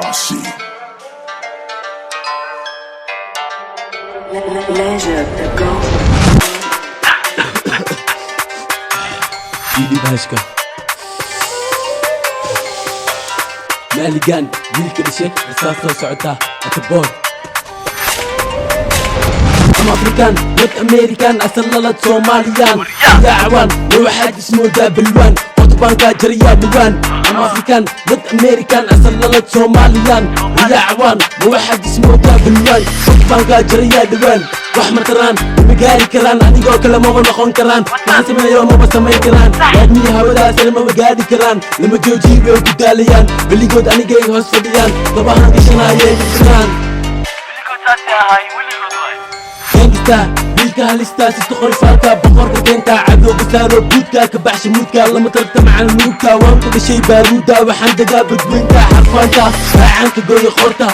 Oh shit. Leisure the go. Didi Bashka Maligan wiilka dhashay rasaas soo socota ataboon I'm African not American asal lalad Somaliyan dacwan waxaad ismoodaa balwaan qodbanka jariya dhawaan I'm African not American asal lalad Somaliyan dacwan waxaad ismoodaa balwaan qodbanka jariya dhawaan wax ma taraan ma gaari karaan adigoo kale ma noqon karaan waxaan sameeyo ma samayn karaan waadmiya hawadaas ma gaari karaan lama joojiyo way ku daalayaan weligood anigay hoos fadhiyaan gabahan gashanaayay jiraan weligood saasi ahay weligood waay gangsta wiilka halistaas iska qori faalka boqorka keenta cadowga saaro buudka ka baxsha muudka lama tarta macaan murugta waan ku dhashay baaruuda waxaan degaa badweynta xarfaanta raacaanka gooya qorta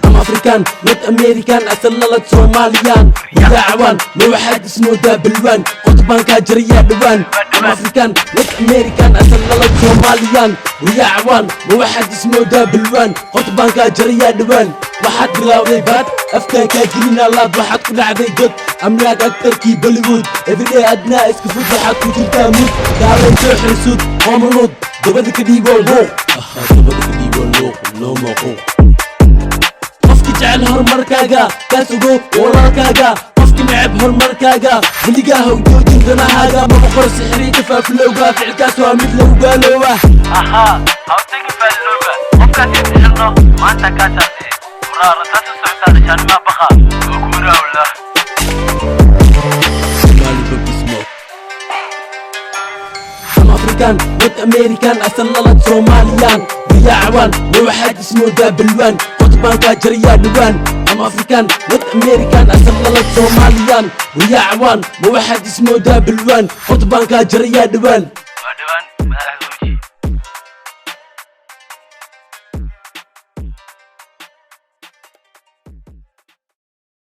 I'm African not American asal lalad Somaliyan dacwan waxaad ismoodaa balwaan qodbanka jariya dhawaan I'm African not American asal lalad Somaliyan dacwan waxaad ismoodaa balwaan qodbanka jariya dhawaan waxaad bilowday baad afkaan kaa gelina laad waxaad ku dhacday god amlaag agtarkii Bollywood everyday adnaa iska fud waxaad ku jirtaa mud gaalay soo xirisuud hoomuluud dabada ka dhiiboo luuq dabada ka dhiiboo luuq loo mooquuq qofki jecel horumarkaaga kaas ogo walaalkaaga qofki neceb horumarkaaga weligaa ha u joojin danahaaga maba qor sixiri tafaafulowga ficilkaas waa mid lagu gaalooba aha ha u tegi faalilowga qofkaas intixirno maanta kaasaasi waraa rasaas u socotaa dhashaanimaa baqa oo kuuraawlah I'm African not American asal lalad Somaliyan dacwan waxaad ismoodaa balwaan qodbanka jariya dhawaan I'm African not American asal lalad Somaliyan dacwan waxaad ismoodaa balwaan qodbanka jariya dhawaan waa dhawaan